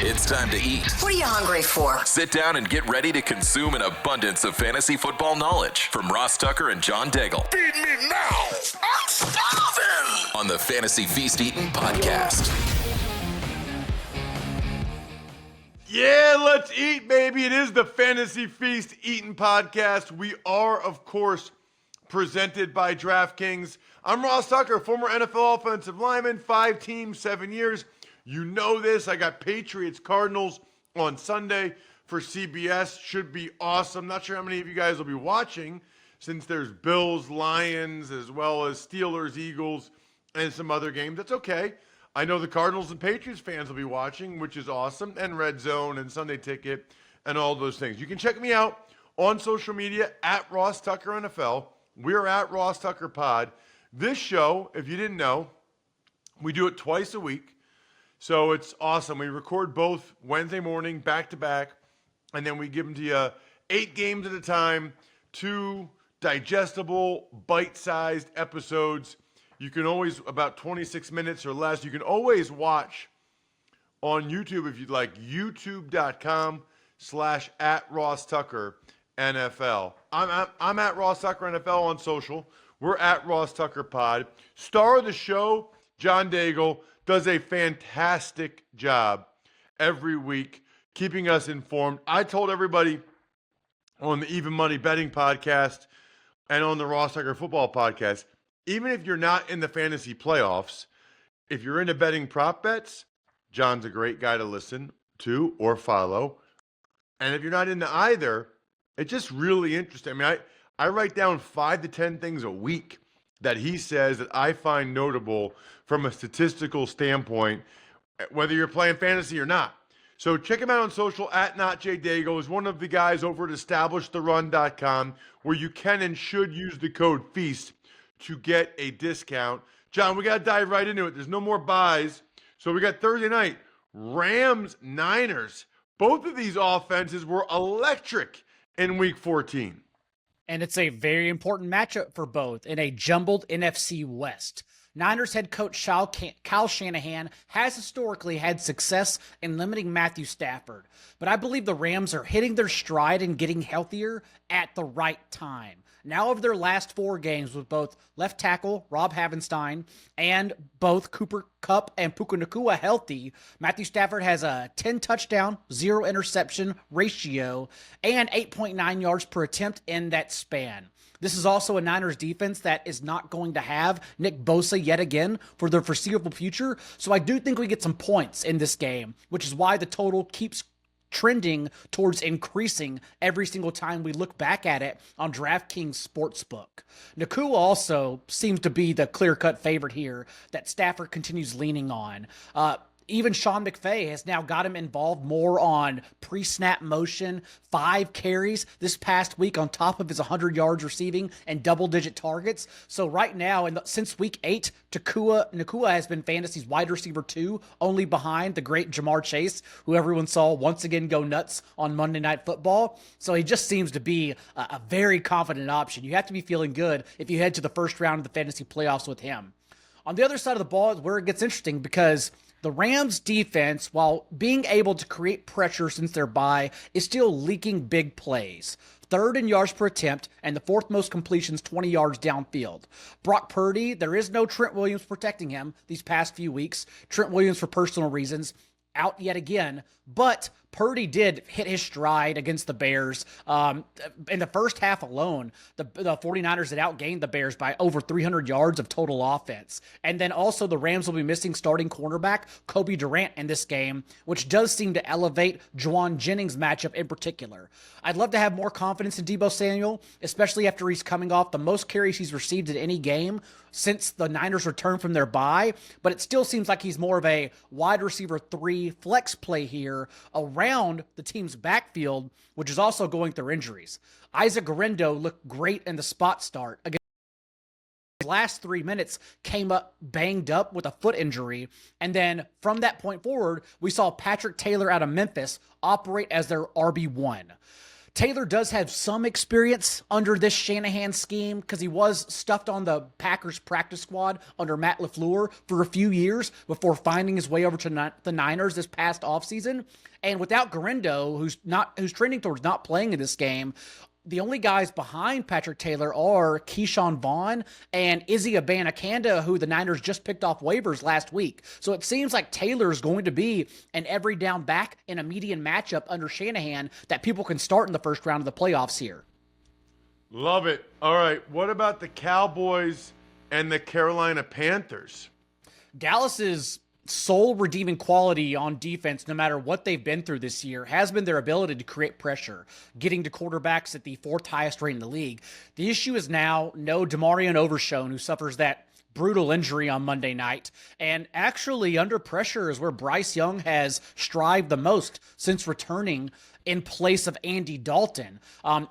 It's time to eat. What are you hungry for? Sit down and get ready to consume an abundance of fantasy football knowledge from Ross Tucker and John Daigle. Feed me now. I'm starving. On the Fantasy Feast Eatin' podcast. Yeah, let's eat, baby. It is the Fantasy Feast Eatin' podcast. We are, of course, presented by DraftKings. I'm Ross Tucker, former NFL offensive lineman, 5 teams, 7 years. You know this. I got Patriots Cardinals on Sunday for CBS. Should be awesome. Not sure how many of you guys will be watching since there's Bills, Lions, as well as Steelers, Eagles, and some other games. That's okay. I know the Cardinals and Patriots fans will be watching, which is awesome, and Red Zone and Sunday Ticket and all those things. You can check me out on social media at Ross Tucker NFL. We're at Ross Tucker Pod. This show, if you didn't know, we do it twice a week. So it's awesome. We record both Wednesday morning, back-to-back, and then we give them to you 8 games at a time, 2 digestible, bite-sized episodes. You can always, about 26 minutes or less, you can always watch on YouTube if you'd like, youtube.com/@RossTuckerNFL. I'm at Ross Tucker NFL on social. We're at Ross Tucker Pod. Star of the show, John Daigle, does a fantastic job every week keeping us informed. I told everybody on the Even Money Betting podcast and on the Ross Tucker Football podcast, even if you're not in the fantasy playoffs, if you're into betting prop bets, John's a great guy to listen to or follow. And if you're not into either, it's just really interesting. I mean, I write down 5 to 10 things a week that he says that I find notable from a statistical standpoint, whether you're playing fantasy or not. So check him out on social at NotJDaigle. He's one of the guys over at EstablishTheRun.com where you can and should use the code FEAST to get a discount. John, we got to dive right into it. There's no more buys. So we got Thursday night, Rams, Niners. Both of these offenses were electric in Week 14. And it's a very important matchup for both in a jumbled NFC West. Niners head coach Kyle Shanahan has historically had success in limiting Matthew Stafford, but I believe the Rams are hitting their stride and getting healthier at the right time. Now, of their last 4 games with both left tackle Rob Havenstein and both Cooper Kupp and Puka Nacua healthy, Matthew Stafford has a 10 touchdown, 0 interception ratio and 8.9 yards per attempt in that span. This is also a Niners defense that is not going to have Nick Bosa yet again for the foreseeable future. So I do think we get some points in this game, which is why the total keeps trending towards increasing every single time we look back at it on DraftKings Sportsbook. Nacua also seems to be the clear-cut favorite here that Stafford continues leaning on. Even Sean McVay has now got him involved more on pre-snap motion, 5 carries this past week on top of his 100 yards receiving and double-digit targets. So right now, since Week 8, Nacua has been fantasy's wide receiver 2, only behind the great Jamar Chase, who everyone saw once again go nuts on Monday Night Football. So he just seems to be a very confident option. You have to be feeling good if you head to the first round of the fantasy playoffs with him. On the other side of the ball is where it gets interesting because the Rams defense, while being able to create pressure since their bye, is still leaking big plays. 3rd in yards per attempt and the 4th most completions 20 yards downfield. Brock Purdy, there is no Trent Williams protecting him these past few weeks. Trent Williams, for personal reasons, out yet again, but Purdy did hit his stride against the Bears. In the first half alone, the 49ers had outgained the Bears by over 300 yards of total offense. And then also the Rams will be missing starting cornerback Kobe Durant in this game, which does seem to elevate Juwan Jennings' matchup in particular. I'd love to have more confidence in Deebo Samuel, especially after he's coming off the most carries he's received in any game since the Niners returned from their bye, but it still seems like he's more of a wide receiver 3 flex play here around the team's backfield, which is also going through injuries. Isaac Guerrero looked great in the spot start against his last 3 minutes, came up banged up with a foot injury, and then from that point forward, we saw Patrick Taylor out of Memphis operate as their RB1. Taylor does have some experience under this Shanahan scheme because he was stuffed on the Packers practice squad under Matt LaFleur for a few years before finding his way over to the Niners this past offseason. And without Garendo, who's trending towards not playing in this game, the only guys behind Patrick Taylor are Keyshawn Vaughn and Izzy Abanikanda, who the Niners just picked off waivers last week. So it seems like Taylor is going to be an every down back in a median matchup under Shanahan that people can start in the first round of the playoffs here. Love it. All right, what about the Cowboys and the Carolina Panthers? Dallas's sole redeeming quality on defense, no matter what they've been through this year, has been their ability to create pressure, getting to quarterbacks at the 4th highest rate in the league. The issue is now no DeMarion Overshown, who suffers that brutal injury on Monday night. And actually under pressure is where Bryce Young has strived the most since returning in place of Andy Dalton.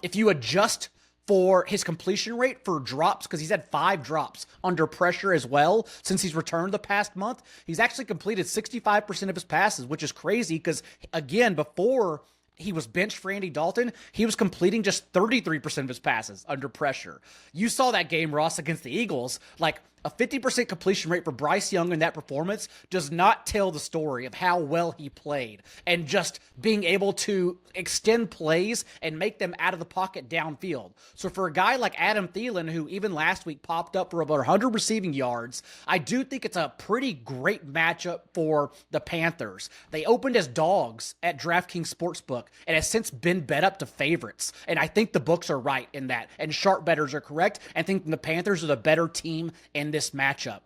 If you adjust for his completion rate for drops, because he's had 5 drops under pressure as well since he's returned the past month, he's actually completed 65% of his passes, which is crazy because, again, before he was benched for Andy Dalton, he was completing just 33% of his passes under pressure. You saw that game, Ross, against the Eagles. Like, a 50% completion rate for Bryce Young in that performance does not tell the story of how well he played and just being able to extend plays and make them out of the pocket downfield. So for a guy like Adam Thielen, who even last week popped up for about 100 receiving yards, I do think it's a pretty great matchup for the Panthers. They opened as dogs at DraftKings Sportsbook and has since been bet up to favorites. And I think the books are right in that. And sharp bettors are correct. And think the Panthers are the better team in this matchup.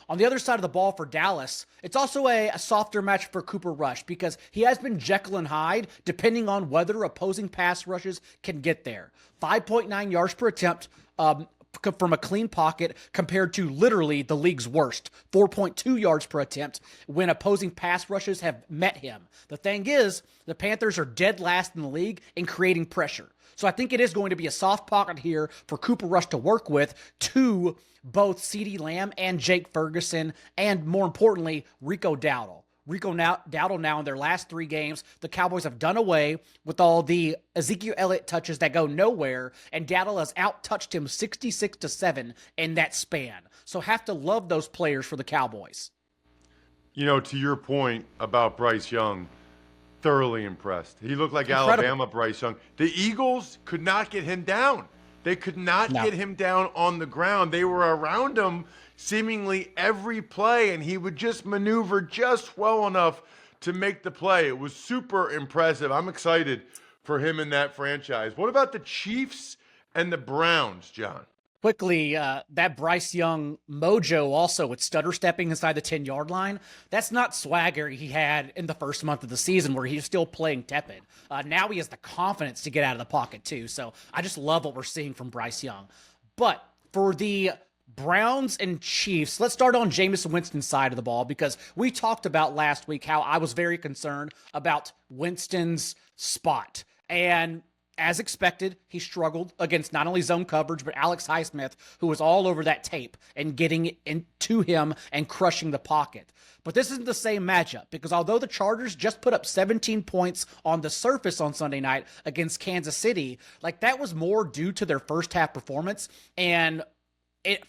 On the other side of the ball for Dallas, it's also a softer match for Cooper Rush because he has been Jekyll and Hyde depending on whether opposing pass rushes can get there. 5.9 yards per attempt from a clean pocket compared to literally the league's worst, 4.2 yards per attempt when opposing pass rushes have met him. The thing is, the Panthers are dead last in the league in creating pressure. So I think it is going to be a soft pocket here for Cooper Rush to work with to both CeeDee Lamb and Jake Ferguson, and more importantly, Rico Dowdle. Dowdle now in their last 3 games, the Cowboys have done away with all the Ezekiel Elliott touches that go nowhere, and Dowdle has out-touched him 66-7 in that span. So have to love those players for the Cowboys. You know, to your point about Bryce Young, thoroughly impressed. He looked like Incredible. Alabama Bryce Young. The Eagles could not get him down. They could not get him down on the ground. They were around him seemingly every play, and he would just maneuver just well enough to make the play. It was super impressive. I'm excited for him in that franchise. What about the Chiefs and the Browns, John? Quickly, that Bryce Young mojo also with stutter stepping inside the 10-yard line, that's not swagger he had in the first month of the season where he was still playing tepid. Now he has the confidence to get out of the pocket too. So I just love what we're seeing from Bryce Young. But for the Browns and Chiefs, let's start on Jameis Winston's side of the ball because we talked about last week how I was very concerned about Winston's spot. And as expected, he struggled against not only zone coverage, but Alex Highsmith, who was all over that tape and getting into him and crushing the pocket. But this isn't the same matchup because although the Chargers just put up 17 points on the surface on Sunday night against Kansas City, like that was more due to their first half performance and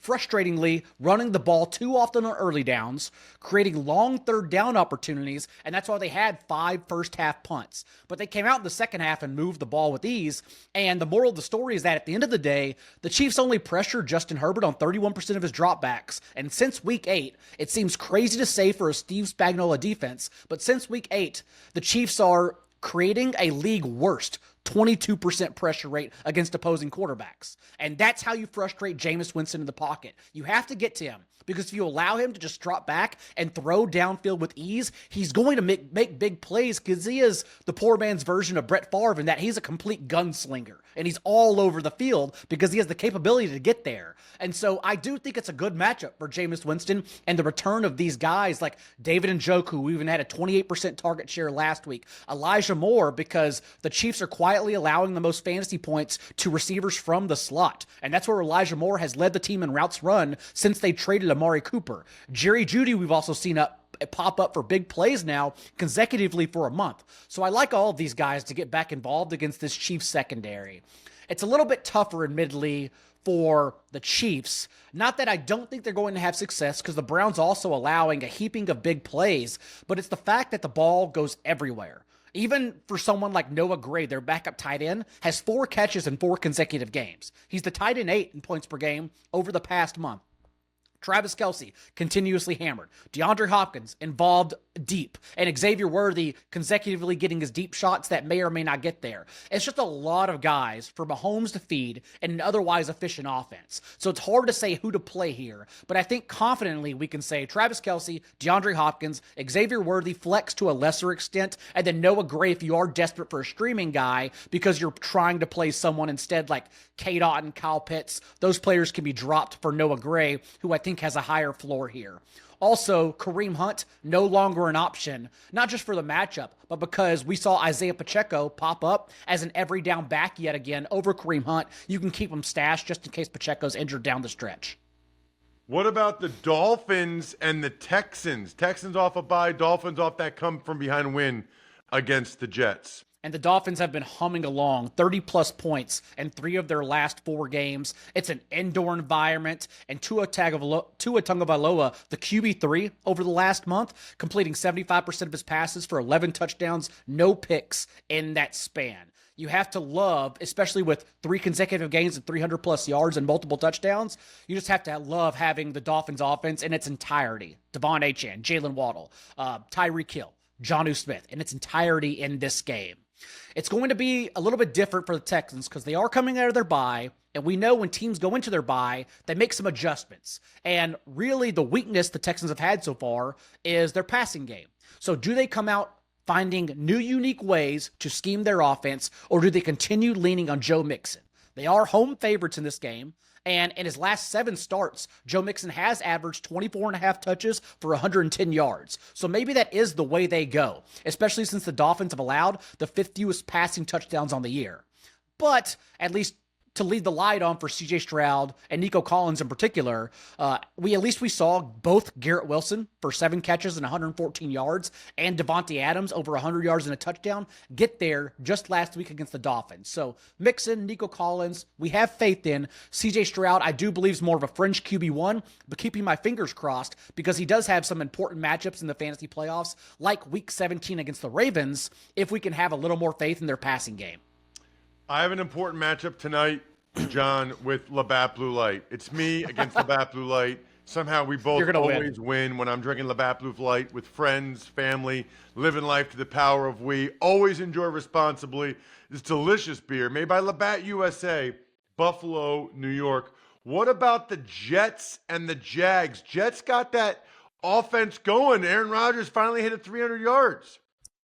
frustratingly running the ball too often on early downs, creating long 3rd down opportunities, and that's why they had 5 first-half punts. But they came out in the second half and moved the ball with ease, and the moral of the story is that at the end of the day, the Chiefs only pressured Justin Herbert on 31% of his dropbacks, and since Week 8, it seems crazy to say for a Steve Spagnuolo defense, but since Week 8, the Chiefs are creating a league worst 22% pressure rate against opposing quarterbacks. And that's how you frustrate Jameis Winston in the pocket. You have to get to him because if you allow him to just drop back and throw downfield with ease, he's going to make big plays because he is the poor man's version of Brett Favre in that he's a complete gunslinger and he's all over the field because he has the capability to get there. And so I do think it's a good matchup for Jameis Winston and the return of these guys like David Njoku, who even had a 28% target share last week, Elijah Moore, because the Chiefs are quietly allowing the most fantasy points to receivers from the slot. And that's where Elijah Moore has led the team in routes run since they traded Amari Cooper. Jerry Jeudy, we've also seen up pop up for big plays now consecutively for a month. So I like all of these guys to get back involved against this Chiefs secondary. It's a little bit tougher, admittedly, for the Chiefs. Not that I don't think they're going to have success, because the Browns also allowing a heaping of big plays, but it's the fact that the ball goes everywhere. Even for someone like Noah Gray, their backup tight end, has 4 catches in 4 consecutive games. He's the tight end 8 in points per game over the past month. Travis Kelce, continuously hammered. DeAndre Hopkins, involved deep. And Xavier Worthy, consecutively getting his deep shots that may or may not get there. It's just a lot of guys for Mahomes to feed in an otherwise efficient offense. So it's hard to say who to play here. But I think confidently we can say Travis Kelce, DeAndre Hopkins, Xavier Worthy, flex to a lesser extent, and then Noah Gray if you are desperate for a streaming guy because you're trying to play someone instead like K. Dot, Kyle Pitts. Those players can be dropped for Noah Gray, who I think has a higher floor here. Also, Kareem Hunt, no longer an option, not just for the matchup, but because we saw Isaiah Pacheco pop up as an every down back yet again over Kareem Hunt. You can keep him stashed just in case Pacheco's injured down the stretch. What about the Dolphins and the Texans? Texans off a bye, Dolphins off that come from behind win against the Jets. And the Dolphins have been humming along, 30-plus points in 3 of their last 4 games. It's an indoor environment, and Tua Tagovailoa, the QB3 over the last month, completing 75% of his passes for 11 touchdowns, no picks in that span. You have to love, especially with 3 consecutive games of 300-plus yards and multiple touchdowns, you just have to love having the Dolphins offense in its entirety. Devon Achane, Jalen Waddle, Tyreek Hill, Jonnu Smith in its entirety in this game. It's going to be a little bit different for the Texans because they are coming out of their bye, and we know when teams go into their bye, they make some adjustments. And really the weakness the Texans have had so far is their passing game. So do they come out finding new, unique ways to scheme their offense, or do they continue leaning on Joe Mixon? They are home favorites in this game. And in his last 7 starts, Joe Mixon has averaged 24.5 touches for 110 yards. So maybe that is the way they go, especially since the Dolphins have allowed the 5th fewest passing touchdowns on the year. But at least to lead the light on for C.J. Stroud and Nico Collins in particular, we saw both Garrett Wilson for 7 catches and 114 yards and Devontae Adams over 100 yards and a touchdown get there just last week against the Dolphins. So Mixon, Nico Collins, we have faith in. C.J. Stroud, I do believe is more of a fringe QB1, but keeping my fingers crossed because he does have some important matchups in the fantasy playoffs, like Week 17 against the Ravens, if we can have a little more faith in their passing game. I have an important matchup tonight, John, with Labatt Blue Light. It's me against Labatt Blue Light. Somehow we both always win when I'm drinking Labatt Blue Light with friends, family, living life to the power of we. Always enjoy responsibly. This delicious beer made by Labatt USA, Buffalo, New York. What about the Jets and the Jags? Jets got that offense going. Aaron Rodgers finally hit 300 yards.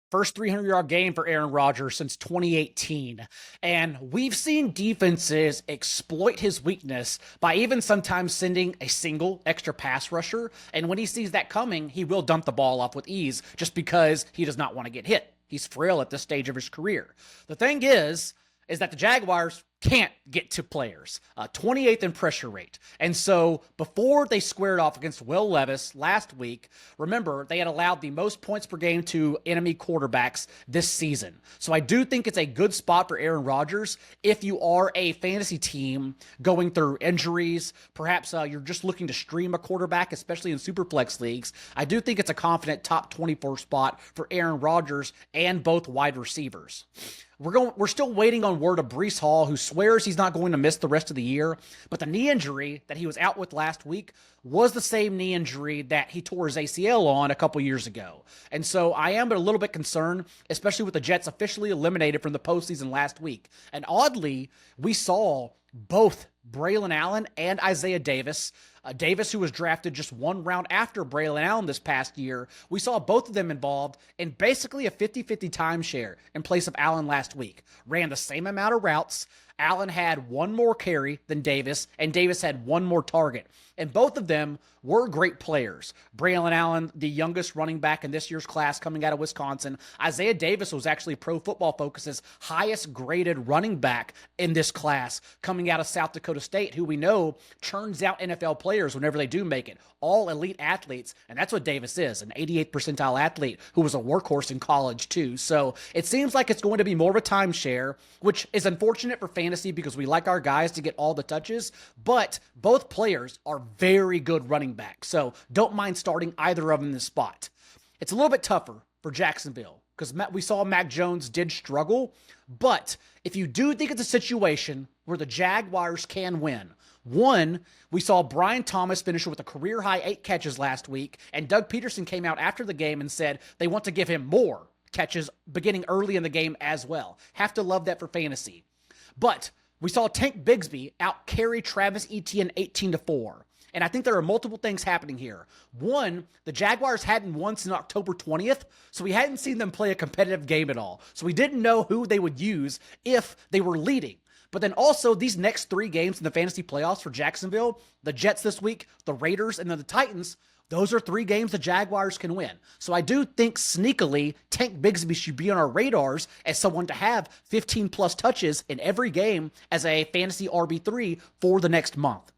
First 300-yard game for Aaron Rodgers since 2018. And we've seen defenses exploit his weakness by even sometimes sending a single extra pass rusher. And when he sees that coming, he will dump the ball off with ease just because he does not want to get hit. He's frail at this stage of his career. The thing is that the Jaguars can't get to players, 28th in pressure rate. And so before they squared off against Will Levis last week, remember, they had allowed the most points per game to enemy quarterbacks this season. So I do think it's a good spot for Aaron Rodgers if you are a fantasy team going through injuries. Perhaps you're just looking to stream a quarterback, especially in Superflex leagues. I do think it's a confident top 24 spot for Aaron Rodgers and both wide receivers. We're still waiting on word of Breece Hall, who swears he's not going to miss the rest of the year, but the knee injury that he was out with last week was the same knee injury that he tore his ACL on a couple years ago. And so I am a little bit concerned, especially with the Jets officially eliminated from the postseason last week. And oddly, we saw both Braylon Allen and Isaiah Davis, Davis, who was drafted just 1 round after Braylon Allen this past year, we saw both of them involved in basically a 50-50 timeshare in place of Allen last week. Ran the same amount of routes, Allen had one more carry than Davis, and Davis had one more target. And both of them were great players. Braylon Allen, the youngest running back in this year's class coming out of Wisconsin. Isaiah Davis was actually Pro Football Focus's highest graded running back in this class coming out of South Dakota State, who we know churns out NFL players whenever they do make it. All elite athletes, and that's what Davis is, an 88th percentile athlete who was a workhorse in college too. So it seems like it's going to be more of a timeshare, which is unfortunate for fantasy because we like our guys to get all the touches, but both players are very good running backs. So don't mind starting either of them in this spot. It's a little bit tougher for Jacksonville because we saw Mac Jones did struggle, but if you do think it's a situation where the Jaguars can win, one, we saw Brian Thomas finish with a career-high 8 catches last week, and Doug Peterson came out after the game and said they want to give him more catches beginning early in the game as well. Have to love that for fantasy. But we saw Tank Bigsby out-carry Travis Etienne 18-4. And I think there are multiple things happening here. One, the Jaguars hadn't won since October 20th, so we hadn't seen them play a competitive game at all. So we didn't know who they would use if they were leading. But then also these next 3 games in the fantasy playoffs for Jacksonville, the Jets this week, the Raiders, and then the Titans, those are 3 games the Jaguars can win. So I do think sneakily Tank Bigsby should be on our radars as someone to have 15-plus touches in every game as a fantasy RB3 for the next month.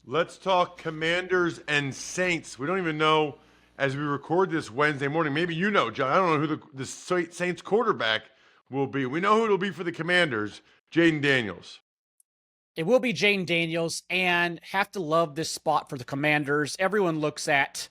Let's talk Commanders and Saints. We don't even know as we record this Wednesday morning. Maybe you know, John. I don't know who the Saints quarterback will be. We know who it'll be for the Commanders, Jaden Daniels. It will be Jaden Daniels, and have to love this spot for the Commanders. Everyone looks at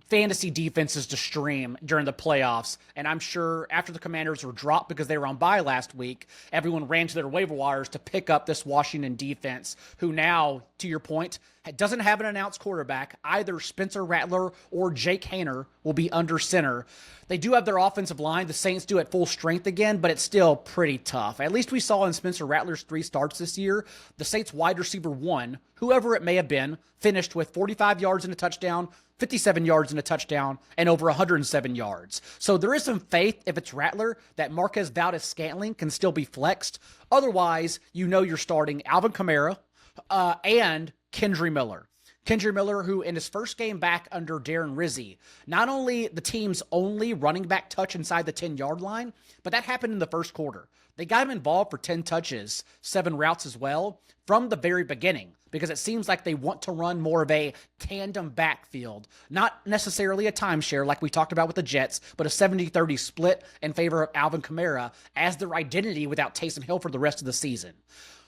fantasy defenses to stream during the playoffs, and I'm sure after the Commanders were dropped because they were on bye last week, everyone ran to their waiver wires to pick up this Washington defense, who now, to your point, doesn't have an announced quarterback. Either Spencer Rattler or Jake Haener will be under center. They do have their offensive line. The Saints do at full strength again, but it's still pretty tough. At least we saw in Spencer Rattler's 3 starts this year, the Saints wide receiver 1, whoever it may have been, finished with 45 yards and a touchdown, 57 yards and a touchdown, and over 107 yards. So there is some faith, if it's Rattler, that Marquez Valdez-Scantling can still be flexed. Otherwise, you know you're starting Alvin Kamara and Kendry Miller. Kendry Miller, who in his first game back under Darren Rizzi, not only the team's only running back touch inside the 10-yard line, but that happened in the first quarter. They got him involved for 10 touches, 7 routes as well, from the very beginning, because it seems like they want to run more of a tandem backfield, not necessarily a timeshare like we talked about with the Jets, but a 70-30 split in favor of Alvin Kamara as their identity without Taysom Hill for the rest of the season.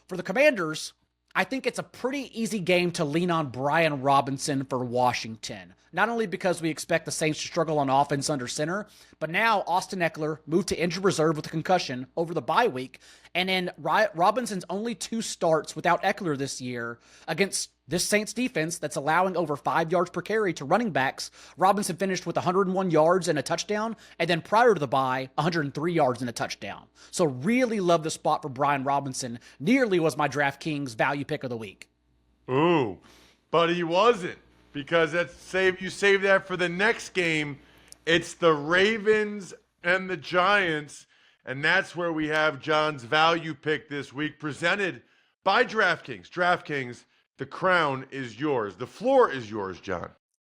For the Commanders, I think it's a pretty easy game to lean on Brian Robinson for Washington. Not only because we expect the Saints to struggle on offense under center, but now Austin Eckler moved to injured reserve with a concussion over the bye week. And in Robinson's only 2 starts without Eckler this year against this Saints defense that's allowing over 5 yards per carry to running backs, Robinson finished with 101 yards and a touchdown, and then prior to the bye, 103 yards and a touchdown. So really love the spot for Brian Robinson. Nearly was my DraftKings value pick of the week. Ooh, but he wasn't, because you save that for the next game. It's the Ravens and the Giants, and that's where we have John's value pick this week, presented by DraftKings. DraftKings, the crown is yours. The floor is yours, John.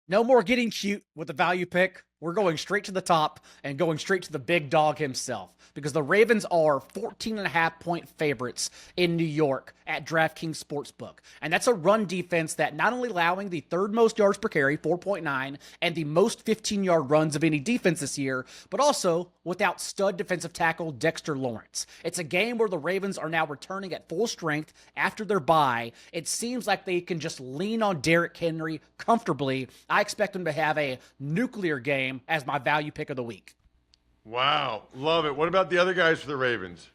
No more getting cute with the value pick. We're going straight to the top and going straight to the big dog himself, because the Ravens are 14.5-point favorites in New York at DraftKings Sportsbook. And that's a run defense that not only allowing the 3rd most yards per carry, 4.9, and the most 15-yard runs of any defense this year, but also without stud defensive tackle Dexter Lawrence. It's a game where the Ravens are now returning at full strength after their bye. It seems like they can just lean on Derrick Henry comfortably. I expect them to have a nuclear game as my value pick of the week. Wow, love it. What about the other guys for the Ravens?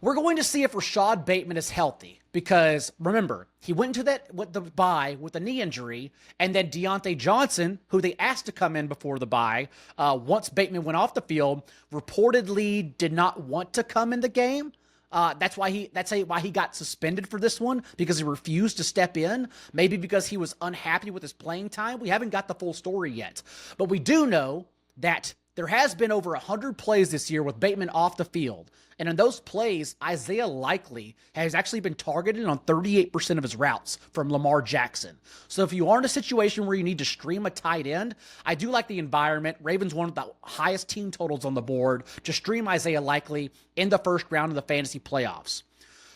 We're going to see if Rashad Bateman is healthy, because remember, he went into the bye with a knee injury, and then Deontay Johnson, who they asked to come in before the bye, once Bateman went off the field, reportedly did not want to come in the game. That's why he got suspended for this one, because he refused to step in. Maybe because he was unhappy with his playing time. We haven't got the full story yet, but we do know that There has been over 100 plays this year with Bateman off the field. And in those plays, Isaiah Likely has actually been targeted on 38% of his routes from Lamar Jackson. So if you are in a situation where you need to stream a tight end, I do like the environment. Ravens one of the highest team totals on the board to stream Isaiah Likely in the first round of the fantasy playoffs.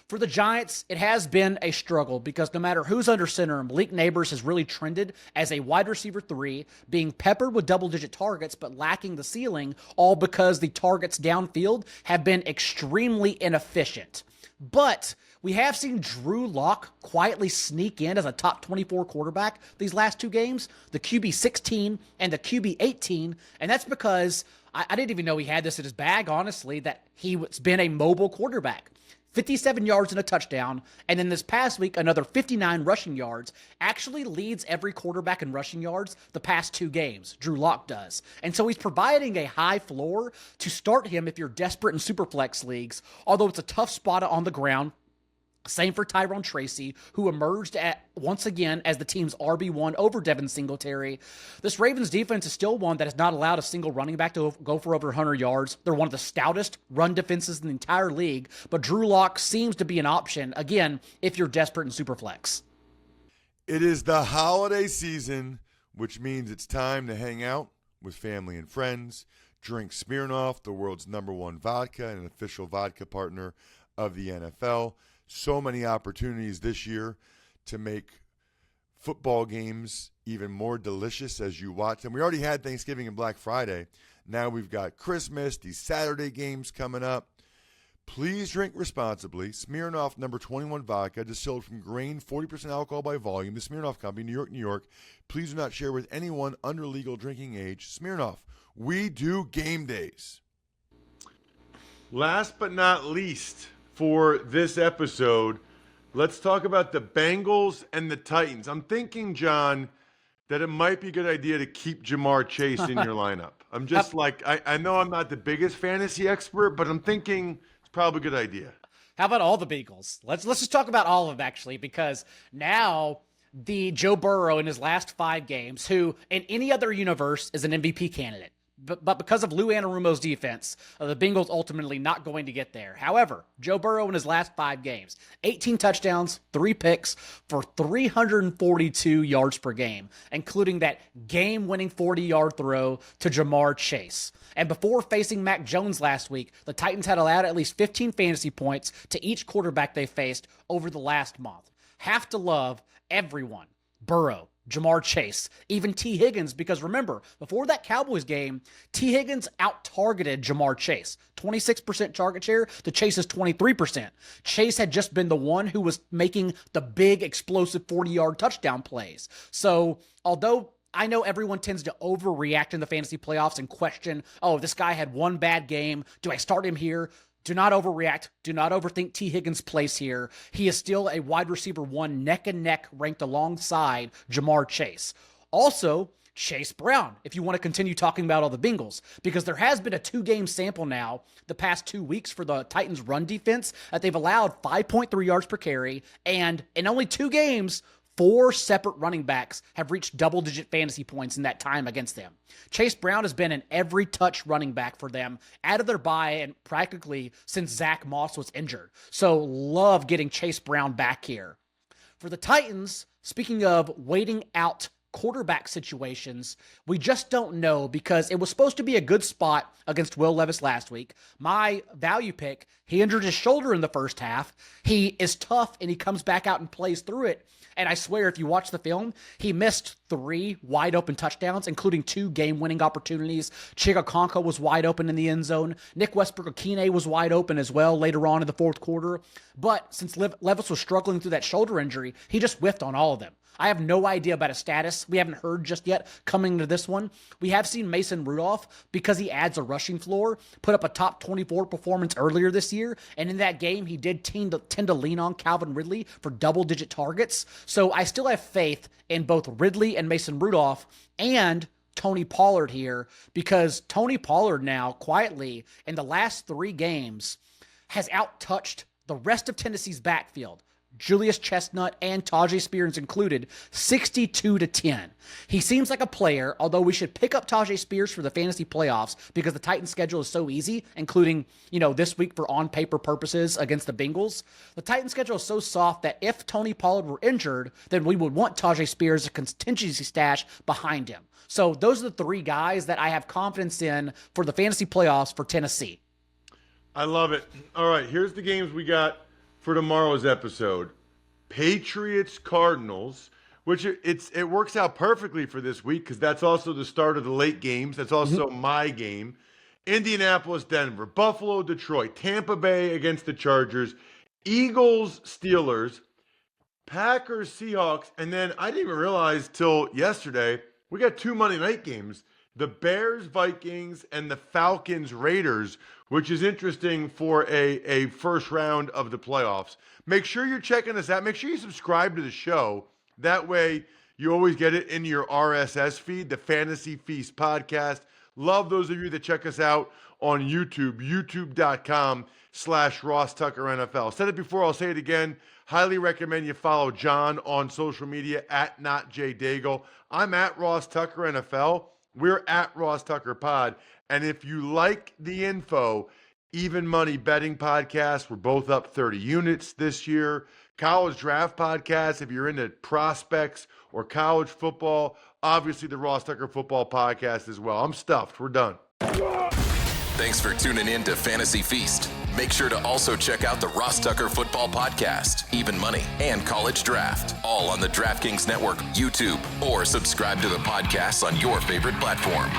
For the Giants, it has been a struggle because no matter who's under center, Malik Neighbors has really trended as a wide receiver 3, being peppered with double-digit targets but lacking the ceiling, all because the targets downfield have been extremely inefficient. But we have seen Drew Lock quietly sneak in as a top 24 quarterback these last 2 games, the QB 16 and the QB 18, and that's because I didn't even know he had this in his bag, honestly, that he's been a mobile quarterback. 57 yards and a touchdown, and then this past week, another 59 rushing yards, actually leads every quarterback in rushing yards the past 2 games. Drew Lock does. And so he's providing a high floor to start him if you're desperate in superflex leagues, although it's a tough spot on the ground. Same for Tyrone Tracy, who emerged once again as the team's RB1 over Devin Singletary. This Ravens defense is still one that has not allowed a single running back to go for over 100 yards. They're one of the stoutest run defenses in the entire league, but Drew Lock seems to be an option, again, if you're desperate in Superflex. It is the holiday season, which means it's time to hang out with family and friends, drink Smirnoff, the world's #1 vodka and an official vodka partner of the NFL. So many opportunities this year to make football games even more delicious as you watch them. We already had Thanksgiving and Black Friday. Now we've got Christmas, these Saturday games coming up. Please drink responsibly. Smirnoff #21 vodka, distilled from grain, 40% alcohol by volume. The Smirnoff Company, New York, New York. Please do not share with anyone under legal drinking age. Smirnoff, we do game days. Last but not least, for this episode, let's talk about the Bengals and the Titans. I'm thinking, John, that it might be a good idea to keep Jamar Chase in your lineup. I'm just like, I know I'm not the biggest fantasy expert, but I'm thinking it's probably a good idea. How about all the Bengals? Let's just talk about all of them, actually, because now the Joe Burrow in his last 5 games, who in any other universe is an MVP candidate. But because of Lou Anarumo's defense, the Bengals ultimately not going to get there. However, Joe Burrow in his last 5 games, 18 touchdowns, 3 picks for 342 yards per game, including that game-winning 40-yard throw to Jamar Chase. And before facing Mac Jones last week, the Titans had allowed at least 15 fantasy points to each quarterback they faced over the last month. Have to love everyone. Burrow, Jamar Chase, even T. Higgins, because remember, before that Cowboys game, T. Higgins out-targeted Jamar Chase. 26% target share to Chase's 23%. Chase had just been the one who was making the big, explosive 40-yard touchdown plays. So, although I know everyone tends to overreact in the fantasy playoffs and question, oh, this guy had one bad game. Do I start him here? Do not overreact. Do not overthink T. Higgins' place here. He is still a wide receiver 1, neck and neck, ranked alongside Jamar Chase. Also, Chase Brown, if you want to continue talking about all the Bengals, because there has been a 2-game sample now the past 2 weeks for the Titans' run defense that they've allowed 5.3 yards per carry, and in only 2 games, 4 separate running backs have reached double-digit fantasy points in that time against them. Chase Brown has been an every-touch running back for them out of their bye and practically since Zach Moss was injured. So love getting Chase Brown back here. For the Titans, speaking of waiting out quarterback situations, we just don't know because it was supposed to be a good spot against Will Levis last week. My value pick, he injured his shoulder in the first half. He is tough and he comes back out and plays through it. And I swear, if you watch the film, he missed 3 wide open touchdowns, including 2 game-winning opportunities. Chigakonka was wide open in the end zone. Nick Westbrook-Akine was wide open as well later on in the fourth quarter. But since Levis was struggling through that shoulder injury, he just whiffed on all of them. I have no idea about his status. We haven't heard just yet coming to this one. We have seen Mason Rudolph, because he adds a rushing floor, put up a top 24 performance earlier this year. And in that game, he did tend to lean on Calvin Ridley for double-digit targets. So I still have faith in both Ridley and Mason Rudolph and Tony Pollard here, because Tony Pollard now quietly in the last 3 games has out-touched the rest of Tennessee's backfield. Julius Chestnut and Tajay Spears included, 62-10. He seems like a player, although we should pick up Tajay Spears for the fantasy playoffs because the Titans' schedule is so easy, including, this week for on-paper purposes against the Bengals. The Titans' schedule is so soft that if Tony Pollard were injured, then we would want Tajay Spears as a contingency stash behind him. So those are the three guys that I have confidence in for the fantasy playoffs for Tennessee. I love it. All right, here's the games we got for tomorrow's episode. Patriots Cardinals, which it works out perfectly for this week because that's also the start of the late games. That's also my game. Indianapolis Denver, Buffalo Detroit, Tampa Bay against the Chargers, Eagles Steelers, Packers Seahawks, and then I didn't even realize till yesterday we got 2 Monday night games. The Bears Vikings and the Falcons Raiders, which is interesting for a first round of the playoffs. Make sure you're checking us out. Make sure you subscribe to the show. That way you always get it in your RSS feed, the Fantasy Feast podcast. Love those of you that check us out on YouTube, youtube.com/Ross Tucker NFL. Said it before, I'll say it again. Highly recommend you follow John on social media at @NotJDaigle. I'm at Ross Tucker NFL. We're at Ross Tucker Pod. And if you like the info, Even Money Betting Podcast, we're both up 30 units this year. College Draft Podcast, if you're into prospects or college football, obviously the Ross Tucker Football Podcast as well. I'm stuffed. We're done. Thanks for tuning in to Fantasy Feast. Make sure to also check out the Ross Tucker Football Podcast, Even Money, and College Draft, all on the DraftKings Network, YouTube, or subscribe to the podcast on your favorite platform.